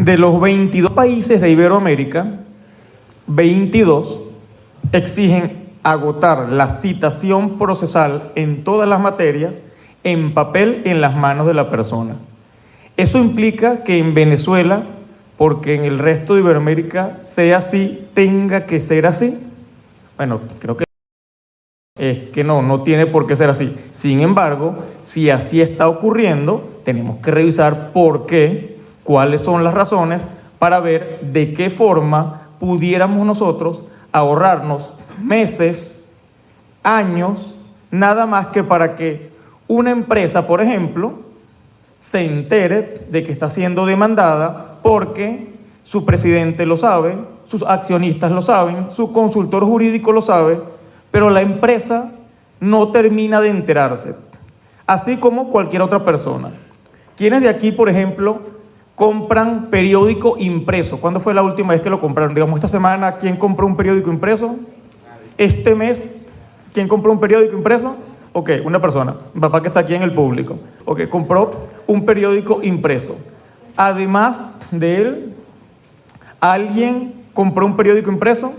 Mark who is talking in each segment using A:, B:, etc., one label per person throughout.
A: De los 22 países de Iberoamérica, 22 exigen agotar la citación procesal en todas las materias en papel en las manos de la persona. Eso implica que en Venezuela, porque en el resto de Iberoamérica sea así, tenga que ser así. Bueno, creo que es que no tiene por qué ser así. Sin embargo, si así está ocurriendo, tenemos que revisar por qué, cuáles son las razones, para ver de qué forma pudiéramos nosotros ahorrarnos meses, años, nada más que para que una empresa, por ejemplo, se entere de que está siendo demandada porque su presidente lo sabe, sus accionistas lo saben, su consultor jurídico lo sabe, pero la empresa no termina de enterarse, así como cualquier otra persona. ¿Quiénes de aquí, por ejemplo, compran periódico impreso? ¿Cuándo fue la última vez que lo compraron? Digamos, esta semana, ¿quién compró un periódico impreso? Este mes, ¿quién compró un periódico impreso? Ok, una persona, mi papá que está aquí en el público. Ok, compró un periódico impreso. Además de él, ¿alguien compró un periódico impreso?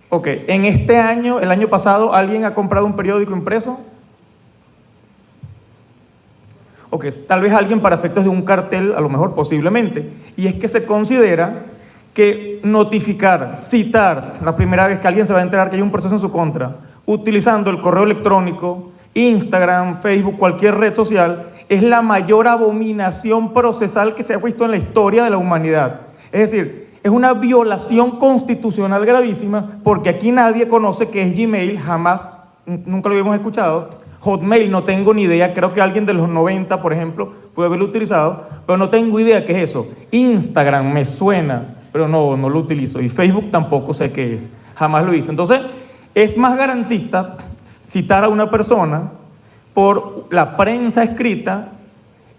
A: Ok, en este año, el año pasado, ¿alguien ha comprado un periódico impreso? Ok, tal vez alguien para efectos de un cartel, a lo mejor, posiblemente. Y es que se considera que notificar, citar, la primera vez que alguien se va a enterar que hay un proceso en su contra, utilizando el correo electrónico, Instagram, Facebook, cualquier red social, es la mayor abominación procesal que se ha visto en la historia de la humanidad. Es decir, es una violación constitucional gravísima, porque aquí nadie conoce qué es Gmail, jamás, nunca lo habíamos escuchado. Hotmail no tengo ni idea, creo que alguien de los 90, por ejemplo, puede haberlo utilizado, pero no tengo idea qué es eso. Instagram me suena, pero no lo utilizo. Y Facebook tampoco sé qué es, jamás lo he visto. Entonces, es más garantista citar a una persona por la prensa escrita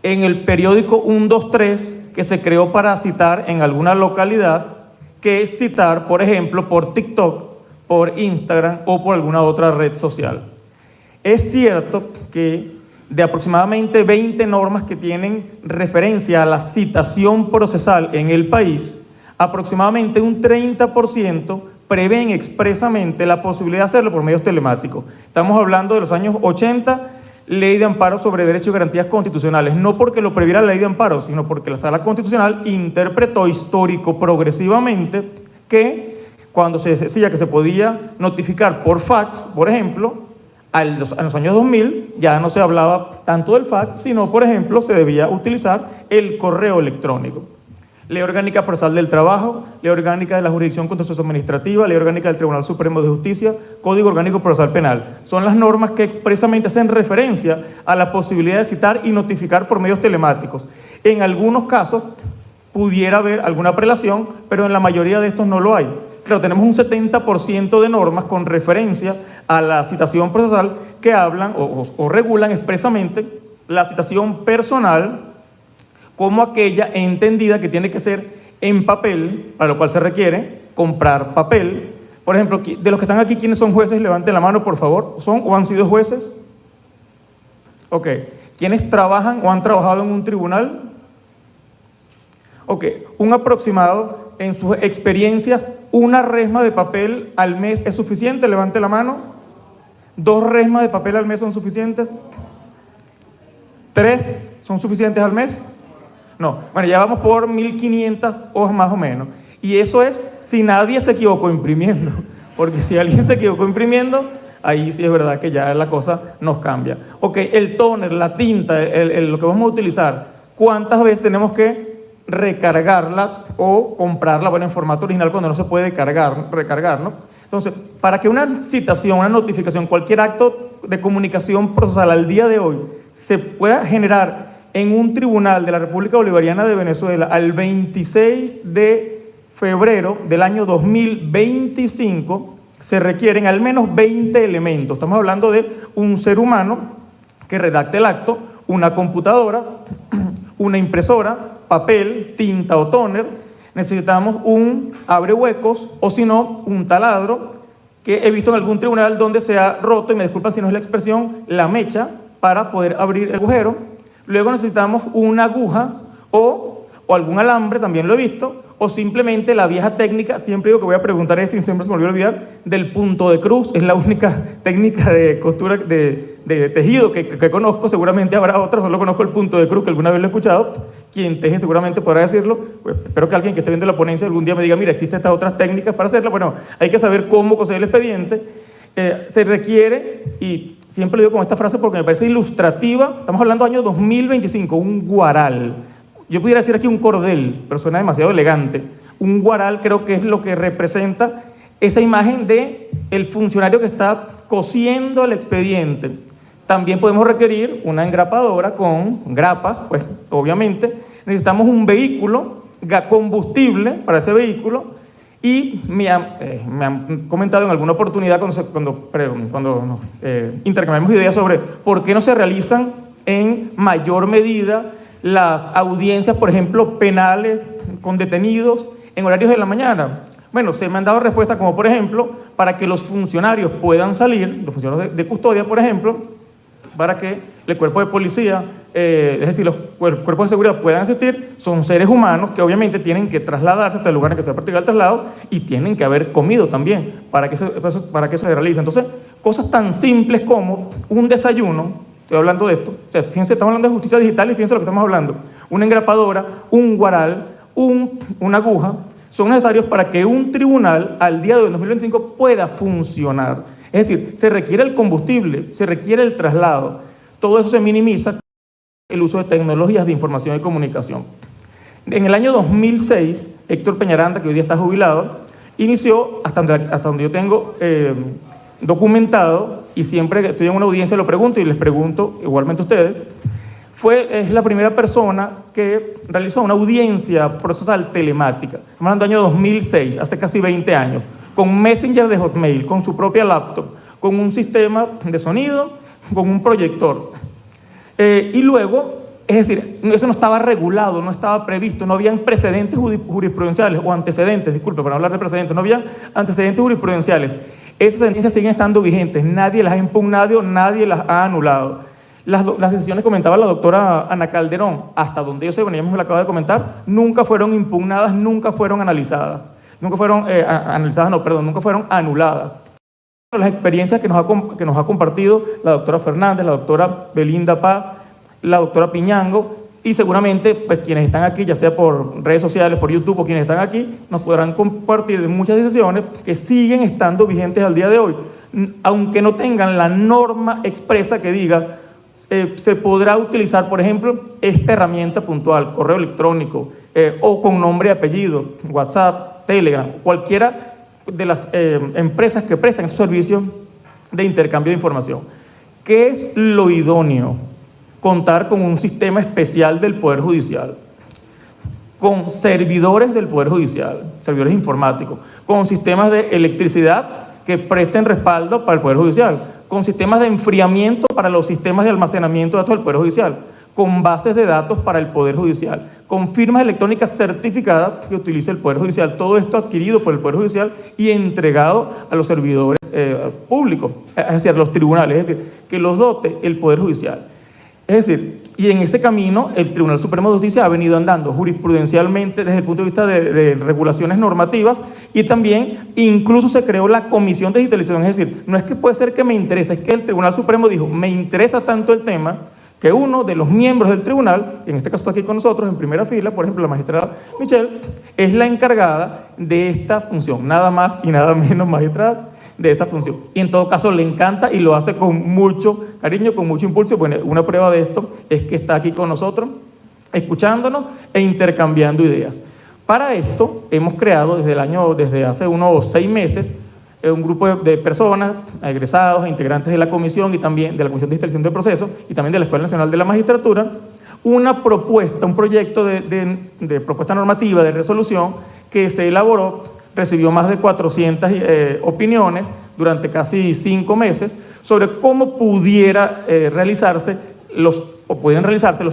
A: en el periódico 123 que se creó para citar en alguna localidad, que citar, por ejemplo, por TikTok, por Instagram o por alguna otra red social. Es cierto que de aproximadamente 20 normas que tienen referencia a la citación procesal en el país, aproximadamente un 30% prevén expresamente la posibilidad de hacerlo por medios telemáticos. Estamos hablando de los años 80, Ley de Amparo sobre Derechos y Garantías Constitucionales, no porque lo previera la Ley de Amparo, sino porque la Sala Constitucional interpretó histórico progresivamente que cuando se decía que se podía notificar por fax, por ejemplo, en los años 2000 ya no se hablaba tanto del fax, sino, por ejemplo, se debía utilizar el correo electrónico. Ley Orgánica Procesal del Trabajo, Ley Orgánica de la Jurisdicción Contencioso Administrativa, Ley Orgánica del Tribunal Supremo de Justicia, Código Orgánico Procesal Penal. Son las normas que expresamente hacen referencia a la posibilidad de citar y notificar por medios telemáticos. En algunos casos pudiera haber alguna prelación, pero en la mayoría de estos no lo hay. Claro, tenemos un 70% de normas con referencia a la citación procesal que hablan o regulan expresamente la citación personal como aquella entendida que tiene que ser en papel, para lo cual se requiere comprar papel. Por ejemplo, de los que están aquí, ¿quiénes son jueces? Levanten la mano, por favor. ¿Son o han sido jueces? Ok. ¿Quiénes trabajan o han trabajado en un tribunal? Ok. Un aproximado, en sus experiencias, ¿una resma de papel al mes es suficiente? Levante la mano. ¿2 resmas de papel al mes son suficientes? ¿3 son suficientes al mes? No, bueno, ya vamos por 1500 hojas más o menos. Y eso es si nadie se equivocó imprimiendo. Porque si alguien se equivocó imprimiendo, ahí sí es verdad que ya la cosa nos cambia. Ok, el toner, la tinta, lo que vamos a utilizar, ¿cuántas veces tenemos que recargarla o comprarla, bueno, en formato original cuando no se puede recargar, ¿no? Entonces, para que una citación, una notificación, cualquier acto de comunicación procesal al día de hoy se pueda generar en un tribunal de la República Bolivariana de Venezuela al 26 de febrero del año 2025, se requieren al menos 20 elementos. Estamos hablando de un ser humano que redacte el acto, una computadora, una impresora, papel, tinta o tóner. Necesitamos un abrehuecos o si no, un taladro, que he visto en algún tribunal donde se ha roto, y me disculpan si no es la expresión, la mecha para poder abrir el agujero. Luego necesitamos una aguja o o algún alambre, también lo he visto, o simplemente la vieja técnica, siempre digo que voy a preguntar esto y siempre se me olvidó olvidar, del punto de cruz. Es la única técnica de costura de tejido que conozco. Seguramente habrá otras, solo conozco el punto de cruz, que alguna vez lo he escuchado. Quien teje seguramente podrá decirlo. Pues espero que alguien que esté viendo la ponencia algún día me diga, mira, existen estas otras técnicas para hacerla. Bueno, hay que saber cómo coser el expediente. Se requiere, y siempre lo digo con esta frase porque me parece ilustrativa, estamos hablando del año 2025, un guaral. Yo pudiera decir aquí un cordel, pero suena demasiado elegante. Un guaral creo que es lo que representa esa imagen de el funcionario que está cosiendo el expediente. También podemos requerir una engrapadora con grapas, pues obviamente. Necesitamos un vehículo, combustible para ese vehículo, y me han comentado en alguna oportunidad cuando nos intercambiamos ideas sobre por qué no se realizan en mayor medida las audiencias, por ejemplo, penales con detenidos en horarios de la mañana. Bueno, se me han dado respuestas como, por ejemplo, para que los funcionarios puedan salir, los funcionarios de custodia, por ejemplo, para que el cuerpo de policía, es decir, los cuerpos de seguridad puedan asistir, son seres humanos que obviamente tienen que trasladarse hasta el lugar en que se va a practicar el traslado y tienen que haber comido también para que eso se realice. Entonces, cosas tan simples como un desayuno. Estoy hablando de esto, o sea, fíjense, estamos hablando de justicia digital y fíjense lo que estamos hablando. Una engrapadora, un guaral, una aguja, son necesarios para que un tribunal al día de hoy, 2025, pueda funcionar. Es decir, se requiere el combustible, se requiere el traslado. Todo eso se minimiza el uso de tecnologías de información y comunicación. En el año 2006, Héctor Peñaranda, que hoy día está jubilado, inició, hasta donde yo tengo documentado, y siempre que estoy en una audiencia lo pregunto y les pregunto igualmente a ustedes, es la primera persona que realizó una audiencia procesal telemática. Estamos hablando del año 2006, hace casi 20 años, con Messenger de Hotmail, con su propia laptop, con un sistema de sonido, con un proyector. Y luego, es decir, eso no estaba regulado, no estaba previsto, no habían precedentes jurisprudenciales, o antecedentes, disculpe, para hablar de precedentes, no habían antecedentes jurisprudenciales. Esas sentencias siguen estando vigentes, nadie las ha impugnado, nadie las ha anulado. Las decisiones, comentaba la doctora Ana Calderón, hasta donde yo sé, bueno, ya me lo acabo de comentar, nunca fueron impugnadas, nunca fueron analizadas. Nunca fueron nunca fueron anuladas. Las experiencias que nos ha compartido la doctora Fernández, la doctora Belinda Paz, la doctora Piñango, y seguramente pues, quienes están aquí, ya sea por redes sociales, por YouTube, o quienes están aquí, nos podrán compartir de muchas decisiones que siguen estando vigentes al día de hoy, aunque no tengan la norma expresa que diga se podrá utilizar, por ejemplo, esta herramienta puntual, correo electrónico, o con nombre y apellido, WhatsApp, Telegram, cualquiera de las empresas que prestan estos servicios de intercambio de información. ¿Qué es lo idóneo? Contar con un sistema especial del Poder Judicial, con servidores del Poder Judicial, servidores informáticos, con sistemas de electricidad que presten respaldo para el Poder Judicial, con sistemas de enfriamiento para los sistemas de almacenamiento de datos del Poder Judicial, con bases de datos para el Poder Judicial, con firmas electrónicas certificadas que utilice el Poder Judicial. Todo esto adquirido por el Poder Judicial y entregado a los servidores públicos, es decir, a los tribunales, es decir, que los dote el Poder Judicial. Es decir, y en ese camino el Tribunal Supremo de Justicia ha venido andando jurisprudencialmente desde el punto de vista de regulaciones normativas, y también incluso se creó la Comisión de Digitalización. Es decir, no es que puede ser que me interese, es que el Tribunal Supremo dijo, me interesa tanto el tema que uno de los miembros del tribunal, en este caso está aquí con nosotros en primera fila, por ejemplo la magistrada Michelle, es la encargada de esta función, nada más y nada menos magistrada, de esa función. Y en todo caso le encanta y lo hace con mucho cariño, con mucho impulso. Bueno, una prueba de esto es que está aquí con nosotros, escuchándonos e intercambiando ideas. Para esto hemos creado desde hace unos 6 meses, un grupo de personas, egresados e integrantes de la comisión y también de la Comisión de Digitalización del Proceso y también de la Escuela Nacional de la Magistratura, una propuesta, un proyecto de propuesta normativa de resolución que se elaboró. Recibió más de 400 opiniones durante casi 5 meses sobre cómo pudieran realizarse los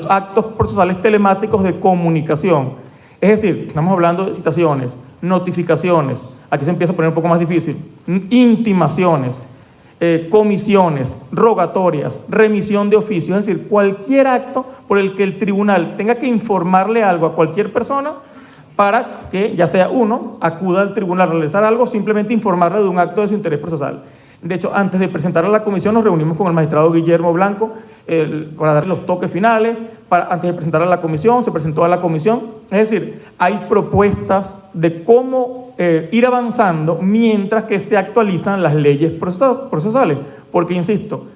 A: actos procesales telemáticos de comunicación. Es decir, estamos hablando de citaciones, notificaciones, aquí se empieza a poner un poco más difícil, intimaciones, comisiones, rogatorias, remisión de oficio, es decir, cualquier acto por el que el tribunal tenga que informarle algo a cualquier persona para que, ya sea uno, acuda al tribunal a realizar algo, simplemente informarle de un acto de su interés procesal. De hecho, antes de presentar a la comisión nos reunimos con el magistrado Guillermo Blanco para darle los toques finales. Antes de presentar a la comisión, se presentó a la comisión. Es decir, hay propuestas de cómo ir avanzando mientras que se actualizan las leyes procesales. Porque, insisto,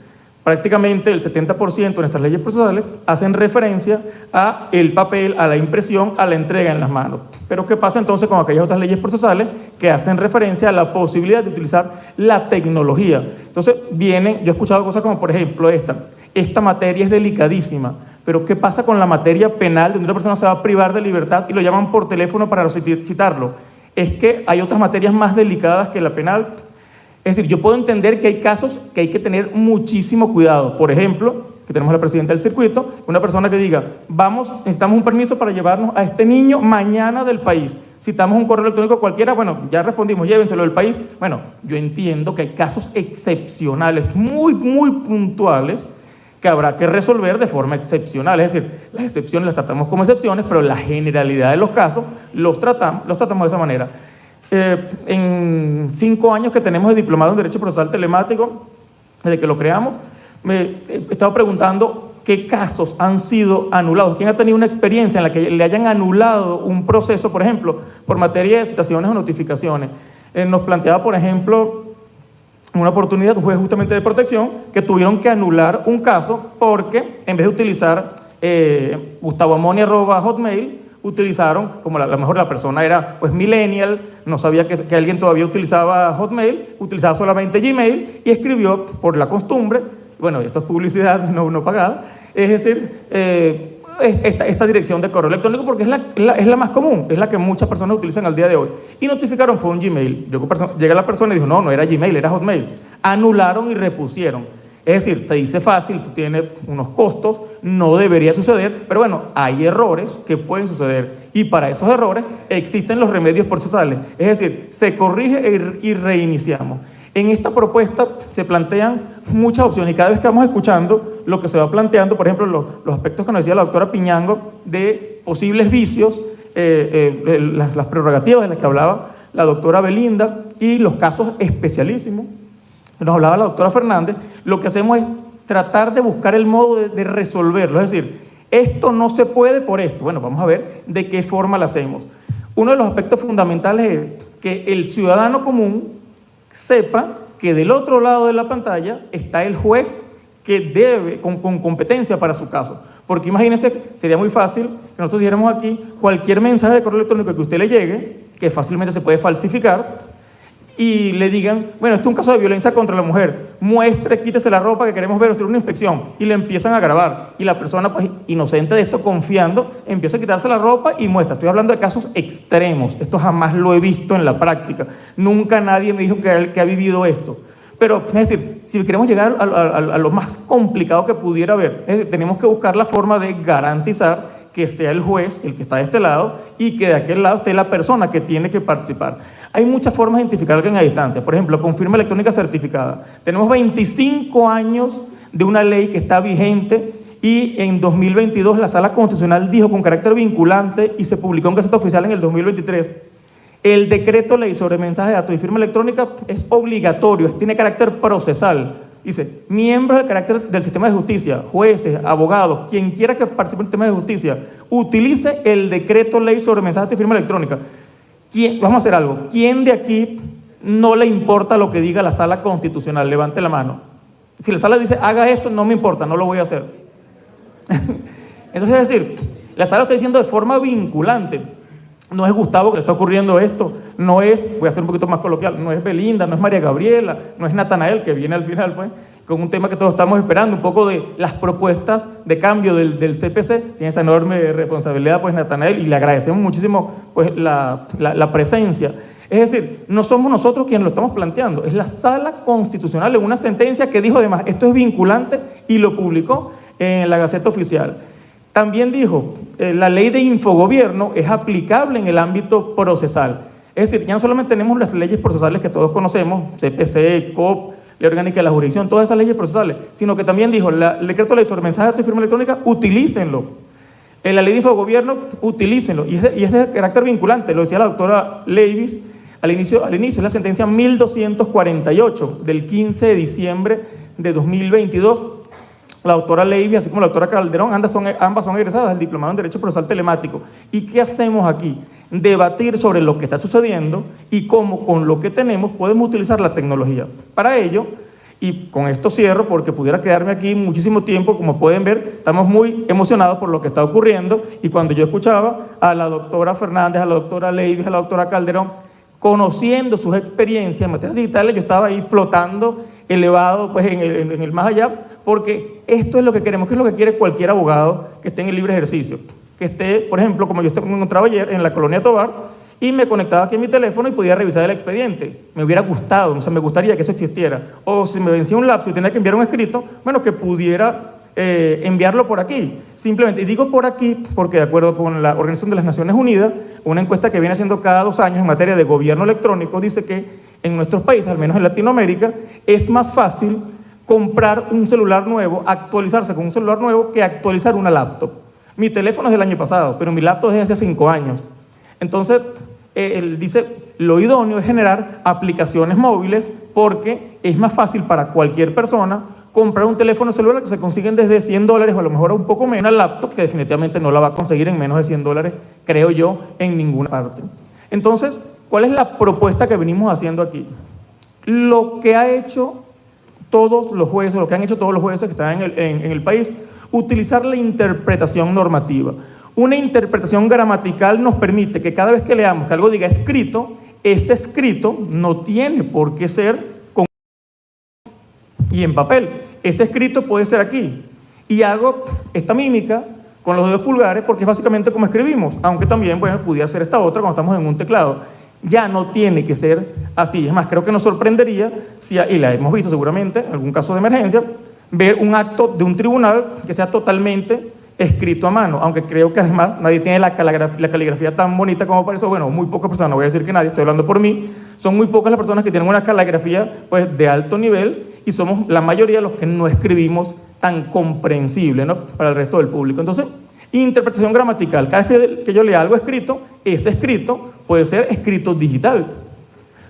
A: prácticamente el 70% de nuestras leyes procesales hacen referencia a el papel, a la impresión, a la entrega en las manos. Pero ¿qué pasa entonces con aquellas otras leyes procesales que hacen referencia a la posibilidad de utilizar la tecnología? Entonces yo he escuchado cosas como, por ejemplo, esta materia es delicadísima, pero ¿qué pasa con la materia penal donde una persona se va a privar de libertad y lo llaman por teléfono para citarlo? Es que hay otras materias más delicadas que la penal. Es decir, yo puedo entender que hay casos que hay que tener muchísimo cuidado. Por ejemplo, que tenemos a la presidenta del circuito, una persona que diga, necesitamos un permiso para llevarnos a este niño mañana del país. Citamos un correo electrónico cualquiera, bueno, ya respondimos, llévenselo del país. Bueno, yo entiendo que hay casos excepcionales, muy, muy puntuales, que habrá que resolver de forma excepcional. Es decir, las excepciones las tratamos como excepciones, pero la generalidad de los casos los tratamos de esa manera. En 5 años que tenemos de diplomado en Derecho Procesal Telemático, desde que lo creamos, me he estado preguntando qué casos han sido anulados. ¿Quién ha tenido una experiencia en la que le hayan anulado un proceso, por ejemplo, por materia de citaciones o notificaciones? Nos planteaba, por ejemplo, una oportunidad, un juez justamente de protección, que tuvieron que anular un caso porque en vez de utilizar gustavomoni@hotmail, utilizaron, como a lo mejor la persona era pues millennial, no sabía que alguien todavía utilizaba Hotmail, utilizaba solamente Gmail y escribió por la costumbre, bueno, esto es publicidad no pagada, es decir, esta dirección de correo electrónico porque es la más común, es la que muchas personas utilizan al día de hoy. Y notificaron fue un Gmail. Llega la persona y dijo, no era Gmail, era Hotmail. Anularon y repusieron. Es decir, se dice fácil, esto tiene unos costos, no debería suceder, pero bueno, hay errores que pueden suceder y para esos errores existen los remedios procesales. Es decir, se corrige y reiniciamos. En esta propuesta se plantean muchas opciones y cada vez que vamos escuchando lo que se va planteando, por ejemplo, los aspectos que nos decía la doctora Piñango de posibles vicios, las prerrogativas de las que hablaba la doctora Belinda y los casos especialísimos, nos hablaba la doctora Fernández, lo que hacemos es tratar de buscar el modo de resolverlo. Es decir, esto no se puede por esto. Bueno, vamos a ver de qué forma lo hacemos. Uno de los aspectos fundamentales es que el ciudadano común sepa que del otro lado de la pantalla está el juez que debe, con competencia para su caso. Porque imagínense, sería muy fácil que nosotros dijéramos aquí cualquier mensaje de correo electrónico que a usted le llegue, que fácilmente se puede falsificar, y le digan, bueno, esto es un caso de violencia contra la mujer, muestre, quítese la ropa que queremos ver, hacer una inspección, y le empiezan a grabar, y la persona, pues, inocente de esto, confiando, empieza a quitarse la ropa y muestra. Estoy hablando de casos extremos, esto jamás lo he visto en la práctica, nunca nadie me dijo que ha vivido esto, pero, es decir, si queremos llegar a lo más complicado que pudiera haber, es decir, tenemos que buscar la forma de garantizar que sea el juez el que está de este lado y que de aquel lado esté la persona que tiene que participar. Hay muchas formas de identificar a alguien a distancia. Por ejemplo, con firma electrónica certificada. Tenemos 25 años de una ley que está vigente y en 2022 la Sala Constitucional dijo con carácter vinculante y se publicó en Gaceta Oficial en el 2023. El decreto ley sobre mensaje de datos y firma electrónica es obligatorio, tiene carácter procesal. Dice, miembros del sistema de justicia, jueces, abogados, quien quiera que participe en el sistema de justicia, utilice el decreto ley sobre mensajes de firma electrónica. Vamos a hacer algo. ¿Quién de aquí no le importa lo que diga la Sala Constitucional? Levante la mano. Si la Sala dice, haga esto, no me importa, no lo voy a hacer. Entonces, es decir, la Sala está diciendo de forma vinculante. No es Gustavo que le está ocurriendo esto, no es, voy a ser un poquito más coloquial, no es Belinda, no es María Gabriela, no es Natanael, que viene al final, pues, con un tema que todos estamos esperando, un poco de las propuestas de cambio del CPC, tiene esa enorme responsabilidad, pues, Natanael, y le agradecemos muchísimo, pues, la presencia. Es decir, no somos nosotros quienes lo estamos planteando, es la Sala Constitucional en una sentencia que dijo además, esto es vinculante y lo publicó en la Gaceta Oficial. También dijo, la ley de infogobierno es aplicable en el ámbito procesal. Es decir, ya no solamente tenemos las leyes procesales que todos conocemos, CPC, COP, ley orgánica de la jurisdicción, todas esas leyes procesales, sino que también dijo, el decreto de ley sobre mensajes de datos y firma electrónica, utilícenlo. En la ley de infogobierno, utilícenlo. Y es de carácter vinculante, lo decía la doctora Leivis al inicio es la sentencia 1248 del 15 de diciembre de 2022. La doctora Leivis, así como la doctora Calderón, ambas son egresadas del Diplomado en Derecho Procesal Telemático. ¿Y qué hacemos aquí? Debatir sobre lo que está sucediendo y cómo con lo que tenemos podemos utilizar la tecnología. Para ello, y con esto cierro porque pudiera quedarme aquí muchísimo tiempo, como pueden ver, estamos muy emocionados por lo que está ocurriendo, y cuando yo escuchaba a la doctora Fernández, a la doctora Leivis, a la doctora Calderón, conociendo sus experiencias en materias digitales, yo estaba ahí flotando, elevado pues, en el más allá, porque esto es lo que queremos, que es lo que quiere cualquier abogado que esté en el libre ejercicio. Que esté, por ejemplo, como yo me encontraba ayer en la Colonia Tovar, y me conectaba aquí en mi teléfono y podía revisar el expediente. Me hubiera gustado, o sea, me gustaría que eso existiera. O si me vencía un lapso y tenía que enviar un escrito, bueno, que pudiera enviarlo por aquí. Simplemente, y digo por aquí porque de acuerdo con la Organización de las Naciones Unidas, una encuesta que viene haciendo cada 2 años en materia de gobierno electrónico dice que en nuestros países, al menos en Latinoamérica, es más fácil comprar un celular nuevo, actualizarse con un celular nuevo, que actualizar una laptop. Mi teléfono es del año pasado, pero mi laptop es de hace 5 años. Entonces, él dice, lo idóneo es generar aplicaciones móviles porque es más fácil para cualquier persona comprar un teléfono celular que se consiguen desde $100 o a lo mejor un poco menos, una laptop que definitivamente no la va a conseguir en menos de $100, creo yo, en ninguna parte. Entonces, ¿cuál es la propuesta que venimos haciendo aquí? Lo que ha hecho todos los jueces, lo que han hecho todos los jueces que están en el país, utilizar la interpretación normativa. Una interpretación gramatical nos permite que cada vez que leamos que algo diga escrito, ese escrito no tiene por qué ser con y en papel. Ese escrito puede ser aquí. Y hago esta mímica con los dedos pulgares porque es básicamente como escribimos, aunque también, bueno, pudiera ser esta otra cuando estamos en un teclado. Ya no tiene que ser así. Es más, creo que nos sorprendería, si, y la hemos visto seguramente en algún caso de emergencia, ver un acto de un tribunal que sea totalmente escrito a mano, aunque creo que además nadie tiene la caligrafía tan bonita como para eso. Bueno, muy pocas personas, no voy a decir que nadie, estoy hablando por mí, son muy pocas las personas que tienen una caligrafía pues, de alto nivel, y somos la mayoría los que no escribimos tan comprensible, ¿no?, para el resto del público. Entonces, interpretación gramatical, cada vez que yo lea algo escrito, ese escrito puede ser escrito digital.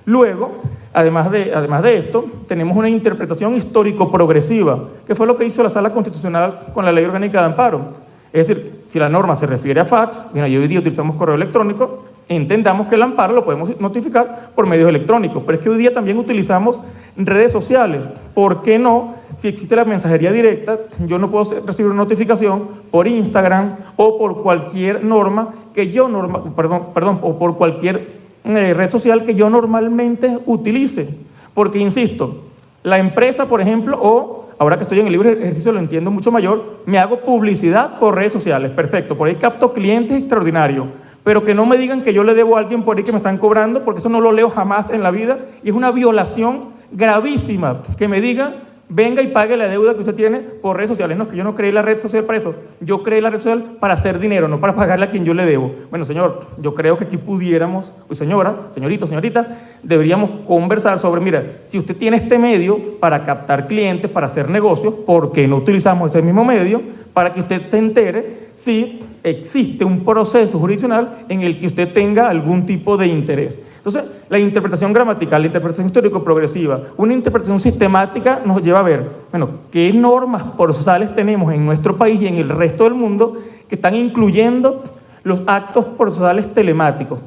A: Luego, además de esto, tenemos una interpretación histórico-progresiva, que fue lo que hizo la Sala Constitucional con la Ley Orgánica de Amparo. Es decir, si la norma se refiere a fax, bueno, y hoy día utilizamos correo electrónico, entendamos que el amparo lo podemos notificar por medios electrónicos, pero es que hoy día también utilizamos redes sociales. ¿Por qué no? Si existe la mensajería directa, yo no puedo recibir una notificación por Instagram o por cualquier norma que yo o por cualquier red social que yo normalmente utilice. Porque, insisto, la empresa, por ejemplo, o ahora que estoy en el libre ejercicio lo entiendo mucho mayor, me hago publicidad por redes sociales, perfecto, por ahí capto clientes extraordinarios, pero que no me digan que yo le debo a alguien por ahí que me están cobrando, porque eso no lo leo jamás en la vida, y es una violación gravísima que me digan, venga y pague la deuda que usted tiene por redes sociales. No, es que yo no creé la red social para eso, yo creé la red social para hacer dinero, no para pagarle a quien yo le debo. Bueno, señor, yo creo que aquí pudiéramos, señora, señorito, señorita, deberíamos conversar sobre, mira, si usted tiene este medio para captar clientes, para hacer negocios, ¿por qué no utilizamos ese mismo medio para que usted se entere si existe un proceso jurisdiccional en el que usted tenga algún tipo de interés? Entonces, la interpretación gramatical, la interpretación histórico-progresiva, una interpretación sistemática nos lleva a ver, bueno, qué normas procesales tenemos en nuestro país y en el resto del mundo que están incluyendo los actos procesales telemáticos.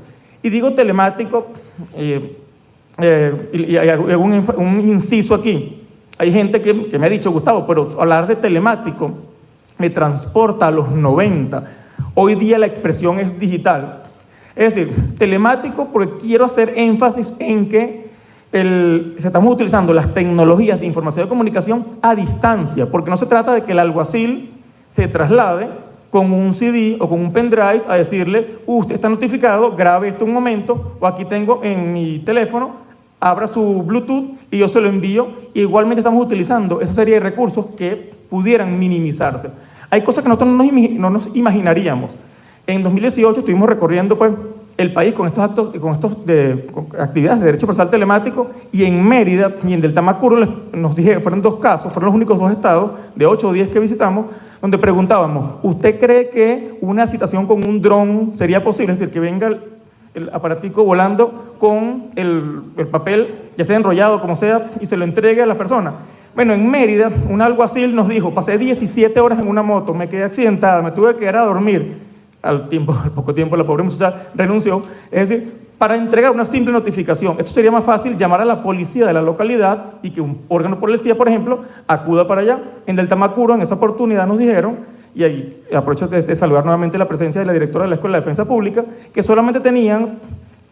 A: Y digo telemático, y hago un inciso aquí. Hay gente que me ha dicho, Gustavo, pero hablar de telemático me transporta a los 90. Hoy día la expresión es digital. Es decir, telemático porque quiero hacer énfasis en que estamos utilizando las tecnologías de información y comunicación a distancia, porque no se trata de que el alguacil se traslade con un CD o con un pendrive a decirle, usted está notificado, grabe esto un momento, o aquí tengo en mi teléfono, abra su Bluetooth y yo se lo envío. Y igualmente estamos utilizando esa serie de recursos que pudieran minimizarse. Hay cosas que nosotros no nos imaginaríamos. En 2018 estuvimos recorriendo pues, el país con estos actos, con actividades de derecho procesal telemático, y en Mérida y en Deltamacuro nos dijeron, fueron 2 casos, fueron los únicos 2 estados de 8 o 10 que visitamos, donde preguntábamos, ¿usted cree que una citación con un dron sería posible? Es decir, que venga el aparatico volando con el papel, ya sea enrollado, como sea, y se lo entregue a la persona. Bueno, en Mérida, un alguacil nos dijo, pasé 17 horas en una moto, me quedé accidentada, me tuve que quedar a dormir. Al poco tiempo la pobre muchacha renunció, es decir, para entregar una simple notificación. Esto sería más fácil llamar a la policía de la localidad y que un órgano de policía, por ejemplo, acuda para allá. En Deltamacuro, en esa oportunidad nos dijeron, y ahí aprovecho de saludar nuevamente la presencia de la directora de la Escuela de Defensa Pública, que solamente tenían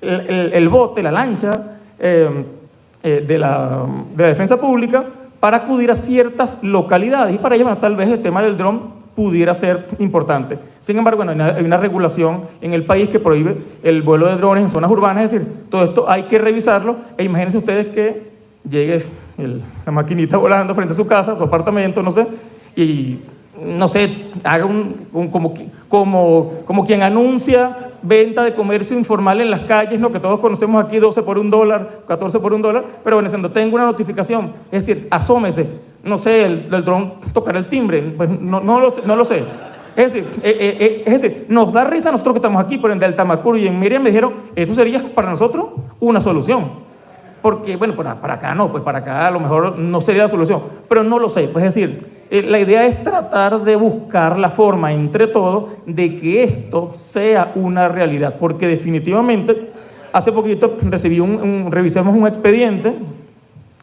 A: el bote, la lancha de la Defensa Pública para acudir a ciertas localidades, y para ello, bueno, tal vez el tema del dron pudiera ser importante. Sin embargo, bueno, hay una regulación en el país que prohíbe el vuelo de drones en zonas urbanas, es decir, todo esto hay que revisarlo, e imagínense ustedes que llegue la maquinita volando frente a su casa, su apartamento, no sé, y no sé, haga como quien anuncia venta de comercio informal en las calles, ¿no? Que todos conocemos aquí, 12 por $1, 14 por $1, pero bueno, cuando tengo una notificación, es decir, asómese, no sé, el dron tocar el timbre, pues no lo sé. Es decir, nos da risa a nosotros que estamos aquí, pero en Deltamacuro y en Mérida me dijeron, eso sería para nosotros una solución. Porque, bueno, para acá no, pues para acá a lo mejor no sería la solución, pero no lo sé. Pues es decir, la idea es tratar de buscar la forma entre todos de que esto sea una realidad, porque definitivamente, hace poquito revisamos un expediente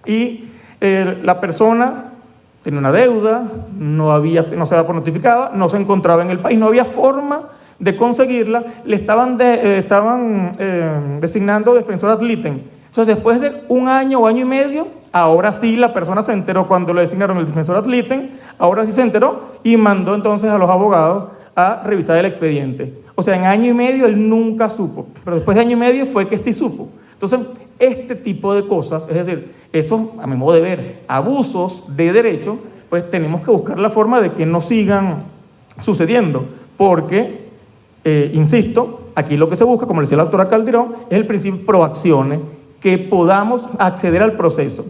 A: y la persona tenía una deuda, no se daba por notificada, no se encontraba en el país, no había forma de conseguirla, le estaban designando defensor ad litem. Entonces, después de 1 año o año y medio, ahora sí la persona se enteró cuando le designaron el defensor ad litem, ahora sí se enteró y mandó entonces a los abogados a revisar el expediente. O sea, en año y medio él nunca supo, pero después de año y medio fue que sí supo. Entonces, este tipo de cosas, es decir, estos, a mi modo de ver, abusos de derecho, pues tenemos que buscar la forma de que no sigan sucediendo, porque, insisto, aquí lo que se busca, como le decía la doctora Calderón, es el principio pro acciones, que podamos acceder al proceso.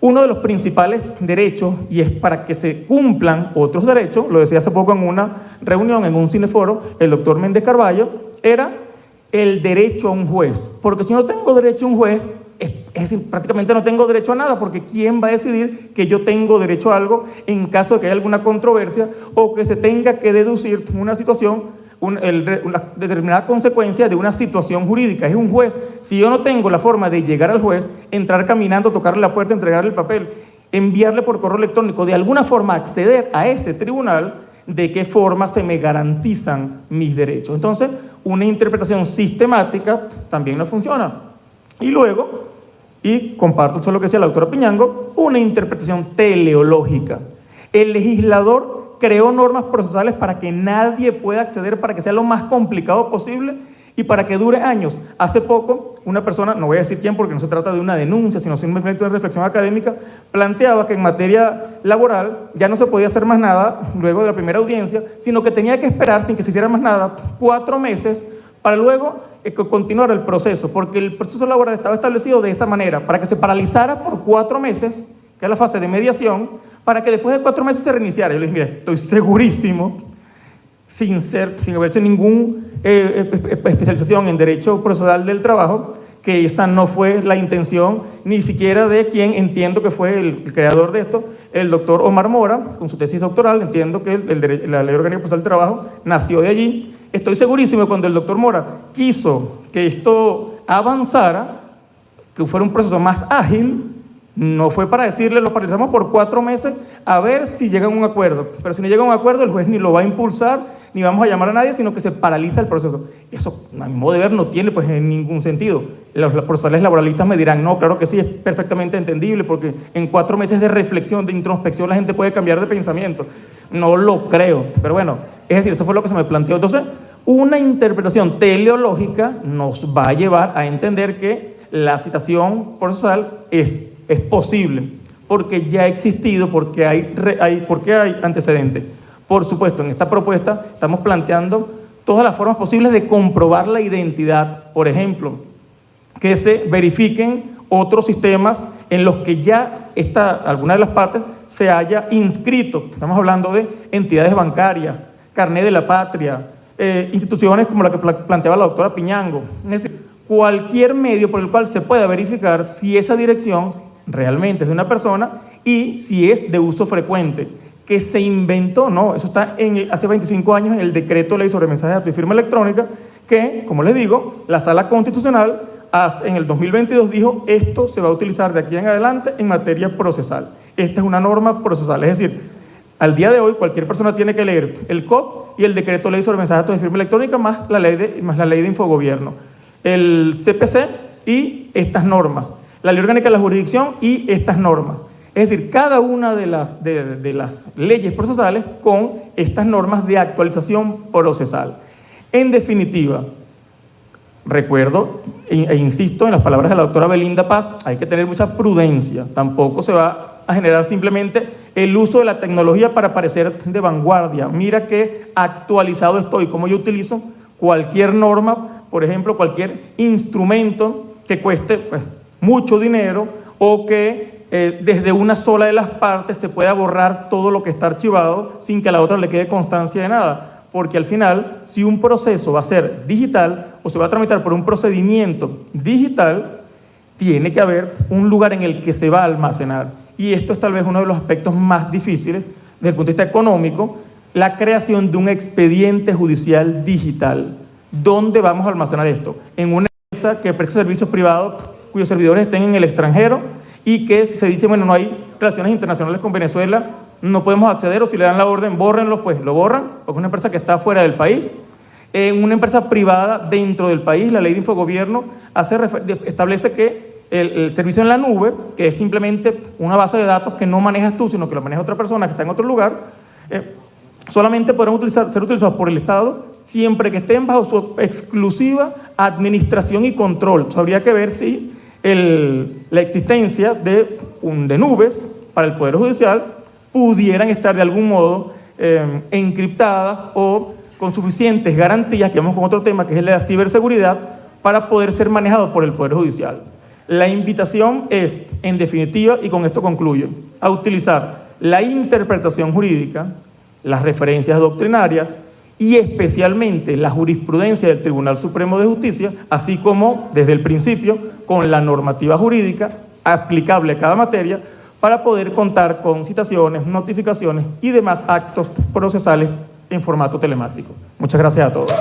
A: Uno de los principales derechos, y es para que se cumplan otros derechos, lo decía hace poco en una reunión, en un cineforo, el doctor Méndez Carballo, era el derecho a un juez. Porque si no tengo derecho a un juez, es decir, prácticamente no tengo derecho a nada, porque ¿quién va a decidir que yo tengo derecho a algo en caso de que haya alguna controversia o que se tenga que deducir una situación, una determinada consecuencia de una situación jurídica? Es un juez. Si yo no tengo la forma de llegar al juez, entrar caminando, tocarle la puerta, entregarle el papel, enviarle por correo electrónico, de alguna forma acceder a ese tribunal, ¿de qué forma se me garantizan mis derechos? Entonces, una interpretación sistemática también no funciona. Y luego, y comparto solo lo que decía la doctora Piñango, una interpretación teleológica. El legislador creó normas procesales para que nadie pueda acceder, para que sea lo más complicado posible y para que dure años. Hace poco, una persona, no voy a decir quién porque no se trata de una denuncia, sino simplemente una reflexión académica, planteaba que en materia laboral ya no se podía hacer más nada luego de la primera audiencia, sino que tenía que esperar, sin que se hiciera más nada, 4 meses para luego continuar el proceso, porque el proceso laboral estaba establecido de esa manera, para que se paralizara por 4 meses, que es la fase de mediación, para que después de 4 meses se reiniciara. Yo les dije, mira, estoy segurísimo, sin haber hecho ninguna especialización en Derecho Procesal del Trabajo, que esa no fue la intención, ni siquiera de quien entiendo que fue el creador de esto, el doctor Omar Mora, con su tesis doctoral. Entiendo que la Ley Orgánica Procesal del Trabajo nació de allí. Estoy segurísimo que cuando el doctor Mora quiso que esto avanzara, que fuera un proceso más ágil, no fue para decirle, lo paralizamos por 4 meses a ver si llegan a un acuerdo. Pero si no llega a un acuerdo, el juez ni lo va a impulsar, ni vamos a llamar a nadie, sino que se paraliza el proceso. Eso, a mi modo de ver, no tiene pues en ningún sentido. Los procesales laboralistas me dirán, no, claro que sí, es perfectamente entendible, porque en 4 meses de reflexión, de introspección, la gente puede cambiar de pensamiento. No lo creo, pero bueno, es decir, eso fue lo que se me planteó. Entonces, una interpretación teleológica nos va a llevar a entender que la citación procesal es posible, porque ya ha existido, porque hay antecedentes. Por supuesto, en esta propuesta estamos planteando
B: todas las formas posibles de comprobar la identidad. Por ejemplo, que se verifiquen otros sistemas en los que ya alguna de las partes se haya inscrito. Estamos hablando de entidades bancarias, carné de la patria, instituciones como la que planteaba la doctora Piñango. Es decir, cualquier medio por el cual se pueda verificar si esa dirección realmente es de una persona y si es de uso frecuente. Que se inventó, no, eso está hace 25 años en el decreto de ley sobre mensajes de datos y firma electrónica, que, como les digo, la Sala Constitucional en el 2022 dijo, esto se va a utilizar de aquí en adelante en materia procesal. Esta es una norma procesal, es decir, al día de hoy cualquier persona tiene que leer el COP y el decreto de ley sobre mensajes de datos y firma electrónica más la ley de infogobierno, el CPC y estas normas, la ley orgánica de la jurisdicción y estas normas. Es decir, cada una de las leyes procesales con estas normas de actualización procesal. En definitiva, recuerdo e insisto en las palabras de la doctora Belinda Paz, hay que tener mucha prudencia. Tampoco se va a generar simplemente el uso de la tecnología para parecer de vanguardia. Mira qué actualizado estoy, cómo yo utilizo cualquier norma, por ejemplo, cualquier instrumento que cueste mucho dinero o que desde una sola de las partes se pueda borrar todo lo que está archivado sin que a la otra le quede constancia de nada. Porque al final, si un proceso va a ser digital o se va a tramitar por un procedimiento digital, tiene que haber un lugar en el que se va a almacenar. Y esto es tal vez uno de los aspectos más difíciles desde el punto de vista económico, la creación de un expediente judicial digital. ¿Dónde vamos a almacenar esto? En una empresa que presta servicios privados cuyos servidores estén en el extranjero y que si se dice, bueno, no hay relaciones internacionales con Venezuela, no podemos acceder, o si le dan la orden, bórrenlo, pues lo borran, porque es una empresa que está fuera del país. En una empresa privada dentro del país, la ley de infogobierno establece que el servicio en la nube, que es simplemente una base de datos que no manejas tú, sino que lo maneja otra persona que está en otro lugar, solamente podrán ser utilizados por el Estado siempre que estén bajo su exclusiva administración y control. O sea, habría que ver si la existencia de nubes para el Poder Judicial pudieran estar de algún modo encriptadas o con suficientes garantías, que vamos con otro tema que es la ciberseguridad, para poder ser manejados por el Poder Judicial. La invitación es, en definitiva, y con esto concluyo, a utilizar la interpretación jurídica, las referencias doctrinarias y especialmente la jurisprudencia del Tribunal Supremo de Justicia, así como, desde el principio, con la normativa jurídica aplicable a cada materia, para poder contar con citaciones, notificaciones y demás actos procesales en formato telemático. Muchas gracias a todos.